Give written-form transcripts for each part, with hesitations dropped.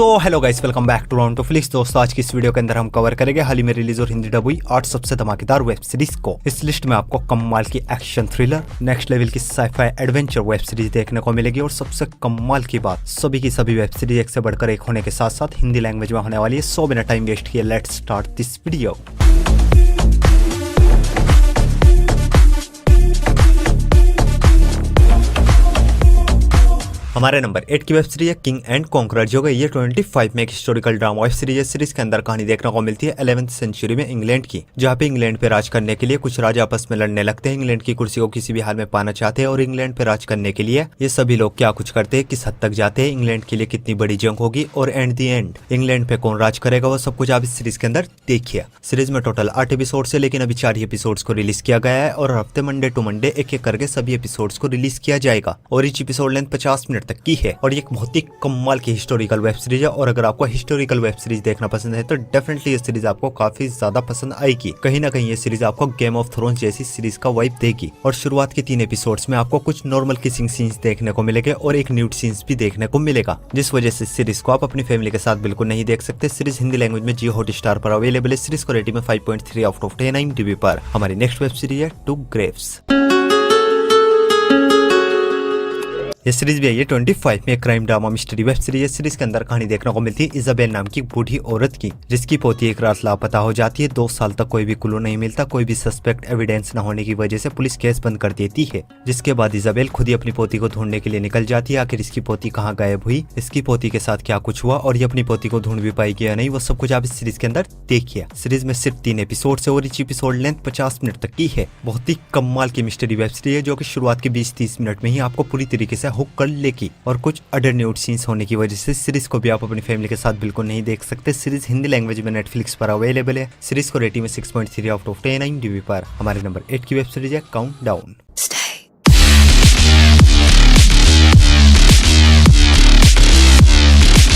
So hello guys, welcome back to round two flicks. दोस्तों, आज की इस वीडियो के अंदर हम कवर करेंगे हाल ही में रिलीज और हिंदी डब हुई 8 सबसे धमाकेदार वेब सीरीज को। इस लिस्ट में आपको कमाल की एक्शन थ्रिलर, नेक्स्ट लेवल की साइफाई एडवेंचर वेब सीरीज देखने को मिलेगी। और सबसे कमाल की बात, सभी की सभी वेब सीरीज एक से बढ़कर एक होने के साथ साथ हिंदी लैंग्वेज में होने वाली है। सो बिना टाइम वेस्ट किए लेट्स स्टार्ट दिस वीडियो। हमारे नंबर 8 की वेब सीरीज है किंग एंड कॉन्करर, जो कि ये 25 में एक हिस्टोरिकल ड्रामा वेब सीरीज है। सीरीज के अंदर कहानी देखने को मिलती है 11वीं सेंचुरी में इंग्लैंड की, जहाँ पे इंग्लैंड पे राज करने के लिए कुछ राजा आपस में लड़ने लगते हैं। इंग्लैंड की कुर्सी को किसी भी हाल में पाना चाहते हैं और इंग्लैंड पे राज करने के लिए ये सभी लोग क्या कुछ करते हैं, किस हद तक जाते हैं, इंग्लैंड के लिए कितनी बड़ी जंग होगी और एंड दी एंड इंग्लैंड पे कौन राज करेगा, वो सब कुछ आप इस सीरीज के अंदर देखिए। सीरीज में टोटल 8 एपिसोड है, लेकिन अभी 4 ही एपिसोड्स को रिलीज किया गया है और हफ्ते मंडे टू मंडे एक एक करके सभी एपिसोड्स को रिलीज किया जाएगा। और each एपिसोड लेंथ 50 मिनट तक की है और एक बहुत ही कमाल की हिस्टोरिकल वेब सीरीज है। और अगर आपको हिस्टोरिकल वेब सीरीज देखना पसंद है तो डेफिनेटली ये सीरीज आपको काफी ज्यादा पसंद आएगी। कहीं ना कहीं ये सीरीज आपको गेम ऑफ थ्रोन्स जैसी सीरीज का वाइब देगी। और शुरुआत के 3 एपिसोड्स में आपको कुछ नॉर्मल किसिंग सीन्स देखने को मिलेंगे और एक न्यूड सीन्स भी देखने को मिलेगा, जिस वजह से सीरीज को आप अपनी फैमिली के साथ बिल्कुल नहीं देख सकते। सीरीज हिंदी लैंग्वेज में जियो हॉटस्टार पर अवेलेबल है। सीरीज को रेटिंग में 5.3 आउट ऑफ 10 IMDb पर। हमारी नेक्स्ट वेब सीरीज है टू ग्रेव्स। ये सीरीज भी है ये 25 में crime drama mystery web series है। सीरीज के अंदर कहानी देखने को मिलती है इजाबेल नाम की बूढ़ी औरत की, जिसकी पोती एक रात लापता हो जाती है। 2 साल तक कोई भी क्लू नहीं मिलता, कोई भी सस्पेक्ट एविडेंस न होने की वजह से पुलिस केस बंद कर देती है। जिसके बाद इजाबेल खुद ही अपनी पोती को ढूंढने के लिए निकल जाती है। आखिर इसकी पोती कहाँ गायब हुई, इसकी पोती के साथ क्या कुछ हुआ और ये अपनी पोती को ढूंढ भी पाएगी या नहीं, वो सब कुछ आप इस सीरीज के अंदर देखिए। सीरीज में सिर्फ 3 एपिसोड है और each एपिसोड लेंथ 50 मिनट तक की है। बहुत ही कमाल की मिस्ट्री वेब सीरीज है, जो कि शुरुआत के 20-30 मिनट में ही आपको पूरी तरीके से हुक कर लेगी। और कुछ अडर न्यूड सीन्स होने की वजह से सीरीज को भी आप अपनी फैमिली के साथ बिल्कुल नहीं देख सकते। सीरीज हिंदी लैंग्वेज में नेटफ्लिक्स पर अवेलेबल है। सीरीज को रेटिंग में 6.3 आउट ऑफ 10 IMDb पर। हमारे नंबर 8 की वेब सीरीज है काउंटडाउन।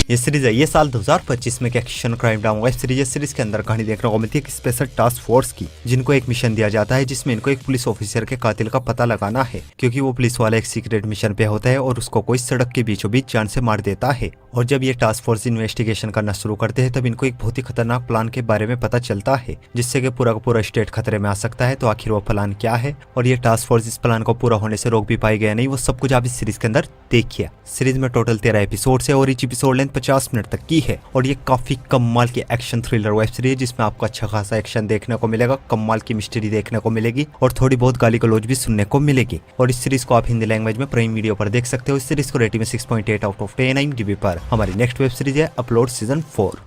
ये सीरीज है ये साल 2025 में एक action crime drama web series है। सीरीज के अंदर कहानी देखने को मिलती है एक स्पेशल टास्क फोर्स की, जिनको एक मिशन दिया जाता है, जिसमें इनको एक पुलिस ऑफिसर के कातिल का पता लगाना है, क्योंकि वो पुलिस वाला एक सीक्रेट मिशन पे होता है और उसको कोई सड़क के बीचों बीच जान से मार देता है। और जब ये टास्क फोर्स इन्वेस्टिगेशन करना शुरू करते हैं, तब इनको एक बहुत ही खतरनाक प्लान के बारे में पता चलता है, जिससे कि पूरा का पूरा स्टेट खतरे में आ सकता है। तो आखिर वो प्लान क्या है और ये टास्क फोर्स इस प्लान को पूरा होने से रोक भी पाई गया नहीं, वो सब कुछ आप इस सीरीज के अंदर देखिए। सीरीज में टोटल 13 एपिसोड है और each एपिसोड लेंथ 50 मिनट तक की है। और ये काफी कमाल की एक्शन थ्रिलर वेब सीरीज है, जिसमें आपको अच्छा खासा एक्शन देखने को मिलेगा, कमाल की मिस्ट्री देखने को मिलेगी और थोड़ी बहुत गाली गलौज भी सुनने को मिलेगी। और इस सीरीज को आप हिंदी लैंग्वेज में प्राइम वीडियो पर देख सकते हो। इस सीरीज को रेटिंग में 6.8 आउट ऑफ 10 IMDb पर। हमारी नेक्स्ट वेब सीरीज है upload season 4।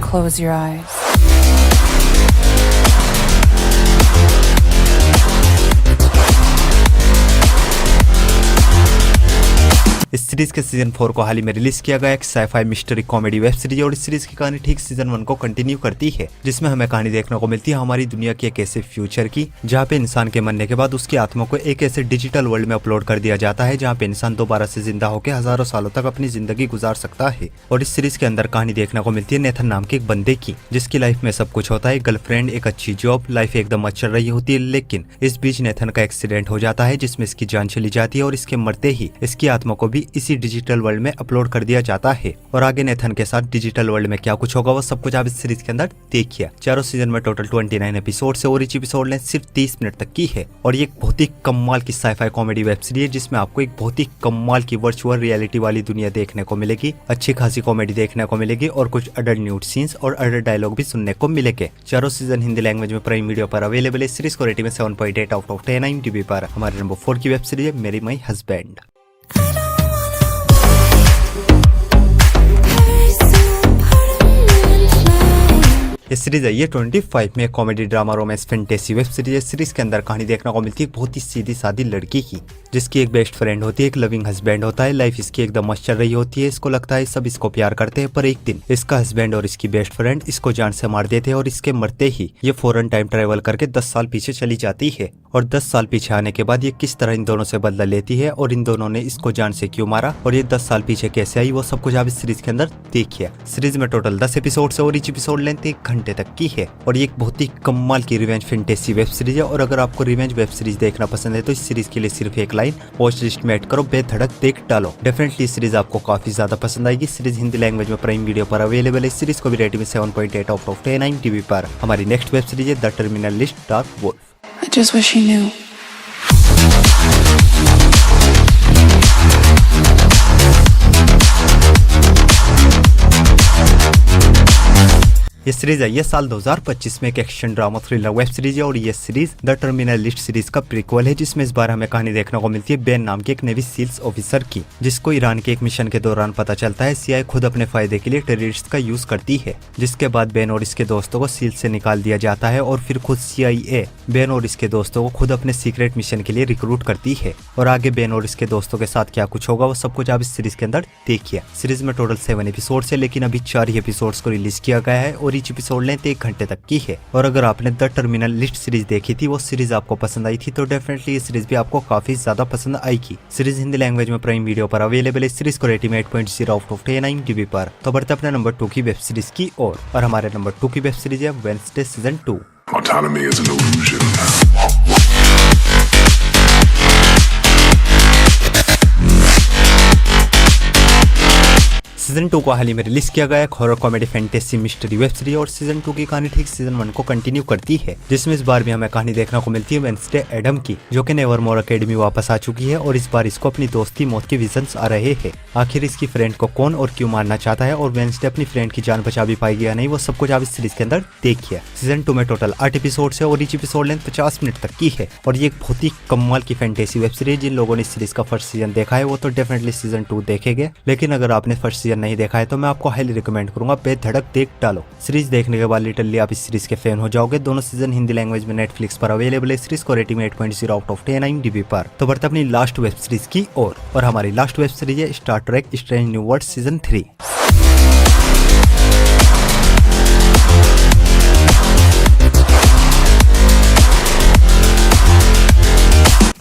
Close your eyes. इस सीरीज के सीजन 4 को हाल ही में रिलीज किया गया एक sci-fi mystery comedy web series है। और इस सीरीज की कहानी ठीक सीजन 1 को कंटिन्यू करती है, जिसमें हमें कहानी देखने को मिलती है हमारी दुनिया के एक ऐसे फ्यूचर की, जहाँ पे इंसान के मरने के बाद उसकी आत्मा को एक ऐसे डिजिटल वर्ल्ड में अपलोड कर दिया जाता है, जहाँ पे इंसान दोबारा से जिंदा होकर हजारों सालों तक अपनी जिंदगी गुजार सकता है। और इस सीरीज के अंदर कहानी देखने को मिलती है नेथन नाम के एक बंदे की, जिसकी लाइफ में सब कुछ होता है, गर्लफ्रेंड, एक अच्छी जॉब, लाइफ एकदम चल रही होती है। लेकिन इस बीच नेथन का एक्सीडेंट हो जाता है, जिसमें इसकी जान चली जाती है और इसके मरते ही इसकी आत्मा को भी इसी डिजिटल वर्ल्ड में अपलोड कर दिया जाता है। और आगे नेथन के साथ डिजिटल वर्ल्ड में क्या कुछ होगा, वो सब कुछ आप इस सीरीज के अंदर देखिए। चारों सीजन में टोटल 29 एपिसोड है और each एपिसोड लेंथ सिर्फ 30 मिनट तक की है। और ये एक बहुत ही कमाल की साइफाई कॉमेडी वेब सीरीज है, जिसमें आपको एक बहुत ही कमाल की वर्चुअल रियलिटी वाली दुनिया देखने को मिलेगी, अच्छी खासी कॉमेडी देखने को मिलेगी और कुछ अडल्ट न्यूड सीन्स और अडल्ट डायलॉग भी सुनने को मिलेंगे। चारों सीजन हिंदी लैंग्वेज में प्राइम वीडियो पर अवेलेबल है। सीरीज को रेटिंग में 7.8 आउट ऑफ 10 IMDb पर। हमारे नंबर 4 की वेब सीरीज है मेरी माई हस्बैंड। ये सीरीज है ये 25 में comedy drama romance fantasy web series है। सीरीज के अंदर कहानी देखने को मिलती है बहुत ही सीधी सादी लड़की की, जिसकी एक बेस्ट फ्रेंड होती है, एक लविंग हस्बैंड होता है। लाइफ इसकी एकदम मस्त चल रही होती है, इसको लगता है सब इसको प्यार करते हैं, पर एक दिन इसका हस्बैंड और इसकी बेस्ट फ्रेंड इसको जान से मार देते हैं। और इसके मरते ही ये फौरन टाइम ट्रेवल करके 10 साल पीछे चली जाती है। और 10 साल पीछे आने के बाद ये किस तरह इन दोनों से बदला लेती है और इन दोनों ने इसको जान से क्यों मारा और ये 10 साल पीछे कैसे आई, वो सब कुछ आप इस सीरीज के अंदर देखिए। सीरीज में टोटल 10 एपिसोड है और each एपिसोड लेंथ 1 घंटे घंटे तक की है और ये एक बहुत ही कमाल की रिवेंज फैंटेसी वेब सीरीज है। और अगर आपको रिवेंज वेब सीरीज देखना पसंद है तो इस सीरीज के लिए सिर्फ एक लाइन वॉच लिस्ट में ऐड करो, बेधड़क देख डालो। डेफिनेटली सीरीज आपको काफी ज्यादा पसंद आएगी। सीरीज हिंदी लैंग्वेज में प्राइम वीडियो पर अवेलेबल है। सीरीज को भी रेटिंग 7.8 आउट ऑफ 10 IMDb पर। हमारी नेक्स्ट वेब सीरीज है the terminal list dark wolf. I just wish he knew. ये सीरीज है, ये साल 2025 में एक action drama thriller web series है और ये series the terminal list series का प्रीक्वल है, जिसमें इस बार हमें कहानी देखने को मिलती है बेन नाम के एक नेवी सील्स ऑफिसर की, जिसको ईरान के एक मिशन के दौरान पता चलता है CIA खुद अपने फायदे के लिए टेररिस्ट का यूज करती है। जिसके बाद बेन और इसके दोस्तों को सील्स से निकाल दिया जाता है और फिर खुद CIA बेन और इसके दोस्तों को खुद अपने सीक्रेट मिशन के लिए रिक्रूट करती है। और आगे बेन और इसके दोस्तों के साथ क्या कुछ होगा वो सब कुछ आप इस सीरीज के अंदर देखिए। सीरीज में टोटल 7 एपिसोड्स है, लेकिन अभी 4 ही एपिसोड्स को रिलीज किया गया है और ईच एपिसोड लेंथ 1 घंटे तक की है। और अगर आपने द टर्मिनल लिस्ट सीरीज देखी थी, वो सीरीज आपको पसंद आई थी, तो डेफिनेटली ये सीरीज भी आपको काफी ज्यादा पसंद आएगी। सीरीज हिंदी लैंग्वेज में प्राइम वीडियो पर अवेलेबल है। सीरीज को रेटिंग 8.0 आउट ऑफ 10 IMDb पर। तो बढ़ते अपने नंबर 2 की वेब सीरीज की ओर और हमारे नंबर 2 की वेब सीरीज है Wednesday season 2। Autonomy is an illusion. Season 2 को हाल ही में रिलीज किया गया एक horror comedy fantasy mystery web series और सीजन 2 की कहानी ठीक सीजन 1 को कंटिन्यू करती है, जिसमें इस बार भी हमें कहानी देखने को मिलती है वेडनेसडे एडम की, जो कि नेवरमोर एकेडमी वापस आ चुकी है और इस बार इसको अपनी दोस्त की मौत के विजन्स आ रहे हैं। आखिर इसकी फ्रेंड को कौन और क्यों मारना चाहता है और वेडनेसडे अपनी फ्रेंड की जान बचा भी पाएगी या नहीं, वो सब कुछ आप इस सीरीज के अंदर देखिए। सीजन 2 में टोटल 8 एपिसोड है और ईच एपिसोड लेंथ 50 मिनट तक की है और ये एक बहुत ही कमाल की फैंटेसी वेब सीरीज। जिन लोगों ने इस सीरीज का फर्स्ट सीजन देखा है वो तो डेफिनेटली सीजन 2 देखेंगे, लेकिन अगर आपने फर्स्ट सीजन नहीं देखा है तो मैं आपको हाईली रिकमेंड करूंगा बेधड़क देख डालो। सीरीज देखने के बाद लिटरली आप इस सीरीज के फैन हो जाओगे। दोनों सीजन हिंदी लैंग्वेज में नेटफ्लिक्स पर अवेलेबल है। सीरीज को रेटिंग 8.0 आउट ऑफ 10 IMDb पर। तो बढ़ते अपनी लास्ट वेब सीरीज की ओर और हमारी लास्ट वेब सीरीज है Star Trek strange new world season 3।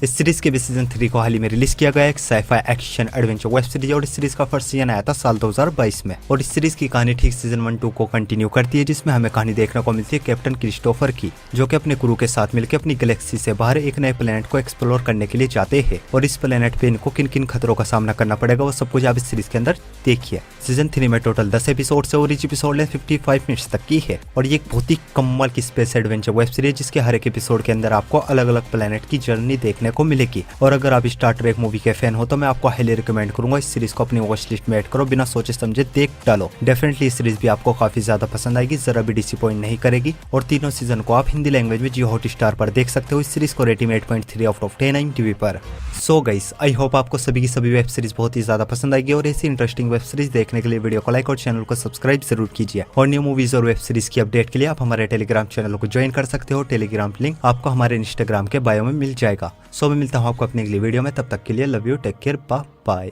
इस सीरीज के भी सीजन 3 को हाल ही में रिलीज किया गया एक sci-fi action adventure web series और इस सीरीज का फर्स्ट सीजन आया था साल 2022 में और इस सीरीज की कहानी ठीक सीजन 1-2 को कंटिन्यू करती है, जिसमें हमें कहानी देखने को मिलती है कैप्टन क्रिस्टोफर की, जो कि अपने क्रू के साथ मिलकर अपनी गैलेक्सी से बाहर एक नए प्लेनेट को एक्सप्लोर करने के लिए जाते हैं और इस प्लेनेट पे इनको किन किन खतरों का सामना करना पड़ेगा वो सब कुछ आप इस सीरीज के अंदर देखिए। सीजन 3 में टोटल 10 एपिसोड है और ईच एपिसोड लेंथ 55 मिनट्स तक की है और ये एक बहुत ही कमाल की स्पेस एडवेंचर वेब सीरीज, जिसके हर एक एपिसोड के अंदर आपको अलग अलग प्लेनेट की जर्नी देखने को मिलेगी। और अगर आप स्टार ट्रेक मूवी के फैन हो तो मैं आपको हाईली रिकमेंड करूंगा इस सीरीज को अपनी वॉच लिस्ट में ऐड करो, बिना सोचे समझे देख डालो। डेफिनेटली इस सीरीज भी आपको काफी ज्यादा पसंद आएगी, जरा भी डिसअपॉइंट नहीं करेगी और तीनों सीजन को आप हिंदी लैंग्वेज में जियो हॉटस्टार पर देख सकते हो। इस सीरीज को रेटिंग 8.3 आउट ऑफ 10 IMDb पर। सो गाइस, आई होप आपको सभी की सभी वेब सीरीज बहुत ही ज्यादा पसंद आएगी और ऐसी इंटरेस्टिंग वेब सीरीज देखने के लिए वीडियो को लाइक और चैनल को सब्सक्राइब जरूर कीजिए। और न्यू मूवीज और वेब सीरीज की अपडेट के लिए आप हमारे टेलीग्राम चैनल को ज्वाइन कर सकते हो। टेलीग्राम लिंक आपको हमारे इंस्टाग्राम के बायो में मिल जाएगा। सो मैं मिलता हूँ आपको अपनी अगली वीडियो में, तब तक के लिए love you, take care, bye bye.